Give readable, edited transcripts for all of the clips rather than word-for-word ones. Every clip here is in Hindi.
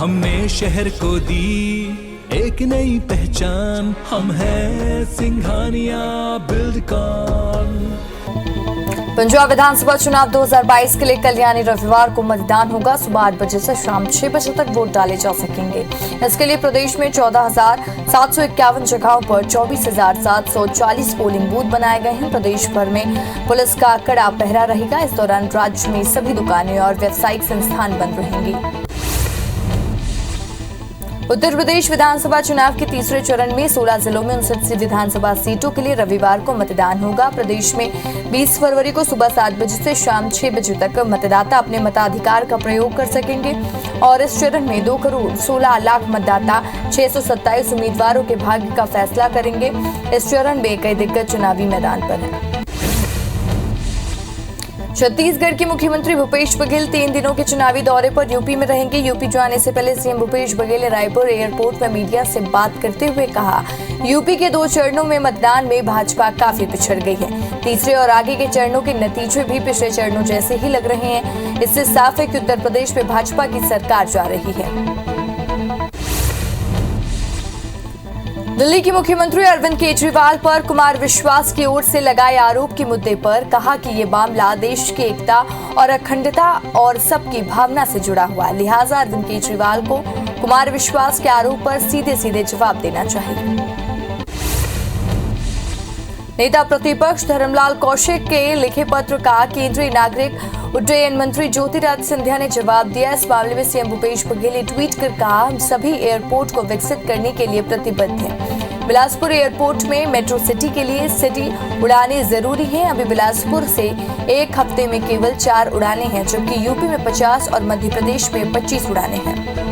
हमने शहर को दी एक नई पहचान, हम हैं सिंघानिया बिल्डकॉन। पंजाब विधानसभा चुनाव 2022 के लिए कल यानी रविवार को मतदान होगा। सुबह 8 बजे से शाम 6 बजे तक वोट डाले जा सकेंगे। इसके लिए प्रदेश में 14,751 जगहों पर 24,740 पोलिंग बूथ बनाए गए हैं। प्रदेश भर में पुलिस का कड़ा पहरा रहेगा। इस दौरान राज्य में सभी दुकानें और व्यावसायिक संस्थान बंद रहेंगी। उत्तर प्रदेश विधानसभा चुनाव के तीसरे चरण में 16 जिलों में 59 विधानसभा सीटों के लिए रविवार को मतदान होगा। प्रदेश में 20 फरवरी को सुबह 7 बजे से शाम 6 बजे तक मतदाता अपने मताधिकार का प्रयोग कर सकेंगे और इस चरण में 2 करोड़ 16 लाख मतदाता 627 उम्मीदवारों के भाग्य का फैसला करेंगे। इस चरण में कई दिग्गज चुनावी मैदान पर हैं। छत्तीसगढ़ के मुख्यमंत्री भूपेश बघेल 3 दिनों के चुनावी दौरे पर यूपी में रहेंगे। यूपी जाने से पहले सीएम भूपेश बघेल ने रायपुर एयरपोर्ट में मीडिया से बात करते हुए कहा, यूपी के 2 चरणों में मतदान में भाजपा काफी पिछड़ गई है। तीसरे और आगे के चरणों के नतीजे भी पिछले चरणों जैसे ही लग रहे हैं। इससे साफ है कि उत्तर प्रदेश में भाजपा की सरकार जा रही है। दिल्ली के मुख्यमंत्री अरविंद केजरीवाल पर कुमार विश्वास की ओर से लगाए आरोप के मुद्दे पर कहा कि ये मामला देश की एकता और अखंडता और सबकी भावना से जुड़ा हुआ है। लिहाजा अरविंद केजरीवाल को कुमार विश्वास के आरोप पर सीधे सीधे जवाब देना चाहिए। नेता प्रतिपक्ष धर्मलाल कौशिक के लिखे पत्र का केंद्रीय नागरिक उड्डयन मंत्री ज्योतिरादित्य सिंधिया ने जवाब दिया। इस मामले में सीएम भूपेश बघेल ने ट्वीट कर कहा, हम सभी एयरपोर्ट को विकसित करने के लिए प्रतिबद्ध हैं। बिलासपुर एयरपोर्ट में मेट्रो सिटी के लिए सिटी उड़ानें जरूरी हैं। अभी बिलासपुर से एक हफ्ते में केवल 4 उड़ानें हैं, जबकि यूपी में 50 और मध्य प्रदेश में 25 उड़ानें हैं।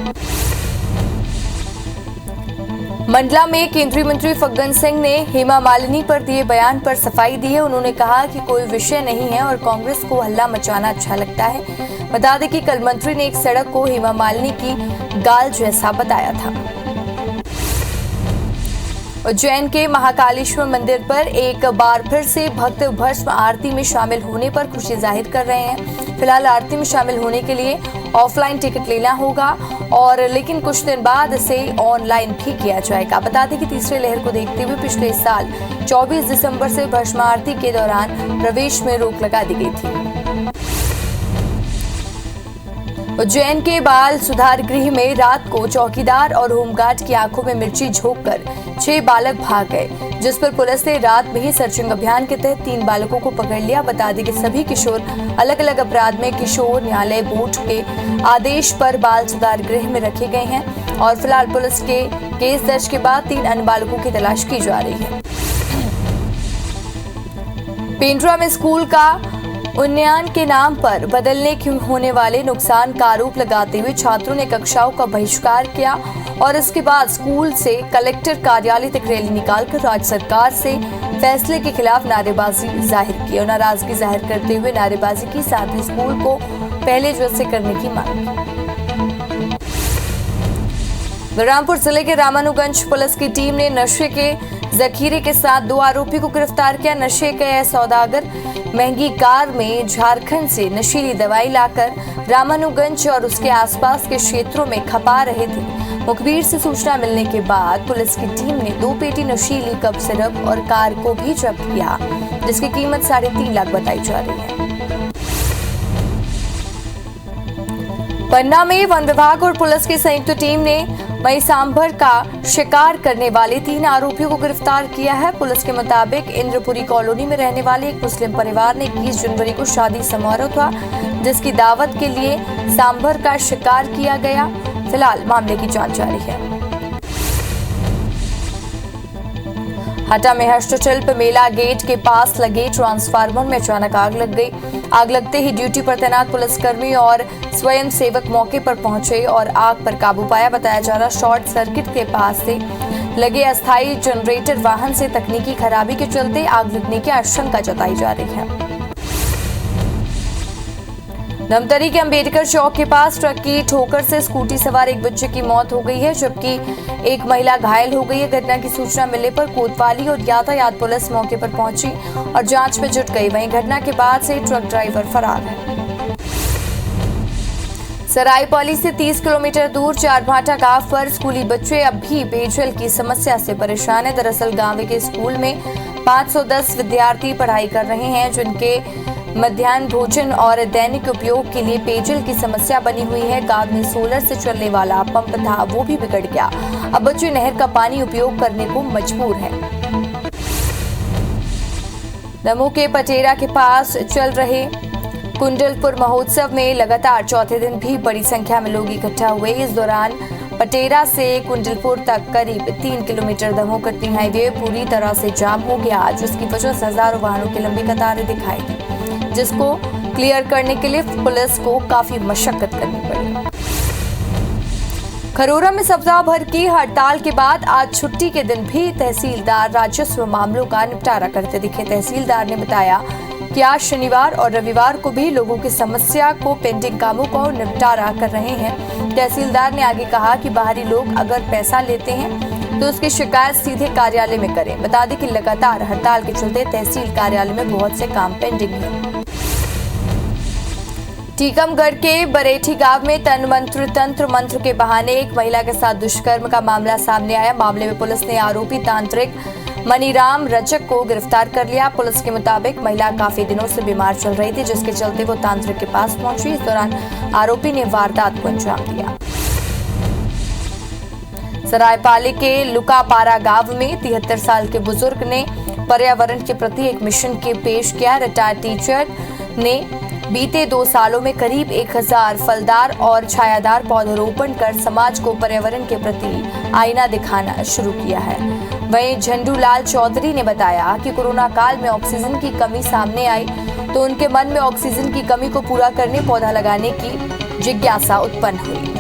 मंडला में केंद्रीय मंत्री फग्गन सिंह ने हेमा मालिनी पर दिए बयान पर सफाई दी है। उन्होंने कहा कि कोई विषय नहीं है और कांग्रेस को हल्ला मचाना अच्छा लगता है। बता दें कि कल मंत्री ने एक सड़क को हेमा मालिनी की गाल जैसा बताया था। उज्जैन के महाकालेश्वर मंदिर पर एक बार फिर से भक्त भस्म आरती में शामिल होने पर खुशी जाहिर कर रहे हैं। फिलहाल आरती में शामिल होने के लिए ऑफलाइन टिकट लेना होगा और लेकिन कुछ दिन बाद इसे ऑनलाइन भी किया जाएगा। बता दें कि तीसरी लहर को देखते हुए पिछले साल 24 दिसंबर से भस्म आरती के दौरान प्रवेश में रोक लगा दी गई थी। उज्जैन के बाल सुधार गृह में रात को चौकीदार और होमगार्ड की आंखों में मिर्ची झोंककर 6 बालक भाग गए, जिस पर पुलिस ने रात में ही सर्चिंग अभियान के तहत 3 बालकों को पकड़ लिया। बता दें कि सभी किशोर अलग अलग अपराध में किशोर न्यायालय बोर्ड के आदेश पर बाल सुधार गृह में रखे गए हैं और फिलहाल पुलिस के केस दर्ज के बाद 3 अन्य बालकों की तलाश की जा रही है। पेंड्रा में स्कूल का उन्नयन के नाम पर बदलने के होने वाले नुकसान का आरोप लगाते हुए छात्रों ने कक्षाओं का बहिष्कार किया और इसके बाद स्कूल से कलेक्टर कार्यालय तक रैली निकालकर राज्य सरकार से फैसले के खिलाफ नारेबाजी जाहिर की और नाराजगी जाहिर करते हुए नारेबाजी की, साथ ही स्कूल को पहले जैसे करने की मांग की। बलरामपुर जिले के रामानुगंज पुलिस की टीम ने नशे के जखीरे के साथ 2 आरोपी को गिरफ्तार किया। नशे के सौदागर महंगी कार में झारखंड से नशीली दवाई लाकर रामानुगंज और उसके आसपास के क्षेत्रों में खपा रहे थे। मुखबिर से सूचना मिलने के बाद पुलिस की टीम ने 2 पेटी नशीली कप सिरप और कार को भी जब्त किया, जिसकी कीमत 3.5 लाख बताई जा रही है। पन्ना में वन विभाग और पुलिस की संयुक्त टीम ने मई सांभर का शिकार करने वाले 3 आरोपियों को गिरफ्तार किया है। पुलिस के मुताबिक इंद्रपुरी कॉलोनी में रहने वाले एक मुस्लिम परिवार ने 21 जनवरी को शादी समारोह था, जिसकी दावत के लिए सांभर का शिकार किया गया। फिलहाल मामले की जांच जारी है। हटा में हस्तशिल्प मेला गेट के पास लगे ट्रांसफार्मर में अचानक आग लग गई। आग लगते ही ड्यूटी पर तैनात पुलिसकर्मी और स्वयं सेवक मौके पर पहुंचे और आग पर काबू पाया। बताया जा रहा शॉर्ट सर्किट के पास से लगे अस्थायी जनरेटर वाहन से तकनीकी खराबी के चलते आग लगने की आशंका जताई जा रही है। धमतरी के अंबेडकर चौक के पास ट्रक की ठोकर से स्कूटी सवार एक बच्चे की मौत हो गई है, जबकि एक महिला घायल हो गई है। घटना की सूचना मिलने पर कोतवाली और यातायात पुलिस मौके पर पहुंची और जांच में जुट गई। वहीं घटना के बाद से ट्रक ड्राइवर फरार है। सरायपाली से 30 किलोमीटर दूर चारभाटा गांव पर स्कूली बच्चे अब भी पेयजल की समस्या से परेशान हैं। दरअसल गांव के स्कूल में 510 विद्यार्थी पढ़ाई कर रहे हैं, जिनके मध्याह्न भोजन और दैनिक उपयोग के लिए पेयजल की समस्या बनी हुई है। गांव में सोलर से चलने वाला पंप था, वो भी बिगड़ गया। अब बच्चे नहर का पानी उपयोग करने को मजबूर हैं। दमोह के पटेरा के पास चल रहे कुंडलपुर महोत्सव में लगातार चौथे दिन भी बड़ी संख्या में लोग इकट्ठा हुए। इस दौरान पटेरा से कुंडलपुर तक करीब 3 किलोमीटर दमोह कटनी हाईवे पूरी तरह से जाम हो गया, जिसकी वजह से हजारों वाहनों की लंबी कतारें दिखाई दी, जिसको क्लियर करने के लिए पुलिस को काफी मशक्कत करनी पड़ी। खरोरा में सप्ताह भर की हड़ताल के बाद आज छुट्टी के दिन भी तहसीलदार राजस्व मामलों का निपटारा करते दिखे। तहसीलदार ने बताया कि आज शनिवार और रविवार को भी लोगों की समस्या को पेंडिंग कामों को निपटारा कर रहे हैं। तहसीलदार ने आगे कहा कि बाहरी लोग अगर पैसा लेते हैं तो उसकी शिकायत सीधे कार्यालय में करें। बता दें कि लगातार हड़ताल के चलते तहसील कार्यालय में बहुत से काम पेंडिंग है। टीकमगढ़ के बरेठी गांव में तंत्र मंत्र के बहाने एक महिला के साथ दुष्कर्म का मामला सामने आया। मामले में पुलिस ने आरोपी तांत्रिक मनीराम रजक को गिरफ्तार कर लिया। पुलिस के मुताबिक महिला काफी दिनों से बीमार चल रही थी, जिसके चलते वो तांत्रिक के पास पहुंची। इस दौरान आरोपी ने वारदात को अंजाम दिया। सरायपाली के लुकापारा गांव में 73 साल के बुजुर्ग ने पर्यावरण के प्रति एक मिशन के पेश किया। रिटायर्ड टीचर ने बीते 2 सालों में करीब 1000 फलदार और छायादार पौधरोपण कर समाज को पर्यावरण के प्रति आईना दिखाना शुरू किया है। वहीं झंडूलाल चौधरी ने बताया कि कोरोना काल में ऑक्सीजन की कमी सामने आई तो उनके मन में ऑक्सीजन की कमी को पूरा करने पौधा लगाने की जिज्ञासा उत्पन्न हुई।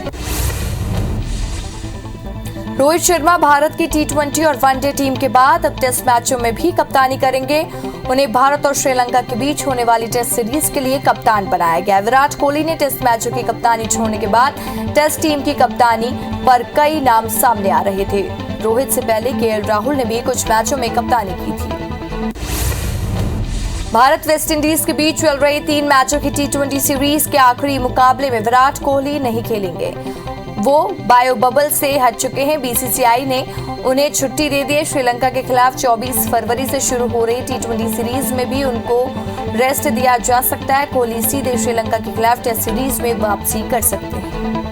रोहित शर्मा भारत की T20 और वनडे टीम के बाद अब टेस्ट मैचों में भी कप्तानी करेंगे। उन्हें भारत और श्रीलंका के बीच होने वाली टेस्ट सीरीज के लिए कप्तान बनाया गया। विराट कोहली ने टेस्ट मैचों की कप्तानी छोड़ने के बाद टेस्ट टीम की कप्तानी पर कई नाम सामने आ रहे थे। रोहित से पहले KL राहुल ने भी कुछ मैचों में कप्तानी की थी। भारत वेस्टइंडीज के बीच चल रही 3 मैचों की T20 सीरीज के आखिरी मुकाबले में विराट कोहली नहीं खेलेंगे। वो बायो बबल से हट चुके हैं। BCCI ने उन्हें छुट्टी दे दी है। श्रीलंका के खिलाफ 24 फरवरी से शुरू हो रही T20 सीरीज में भी उनको रेस्ट दिया जा सकता है। कोहली सीधे श्रीलंका के खिलाफ टेस्ट सीरीज में वापसी कर सकते हैं।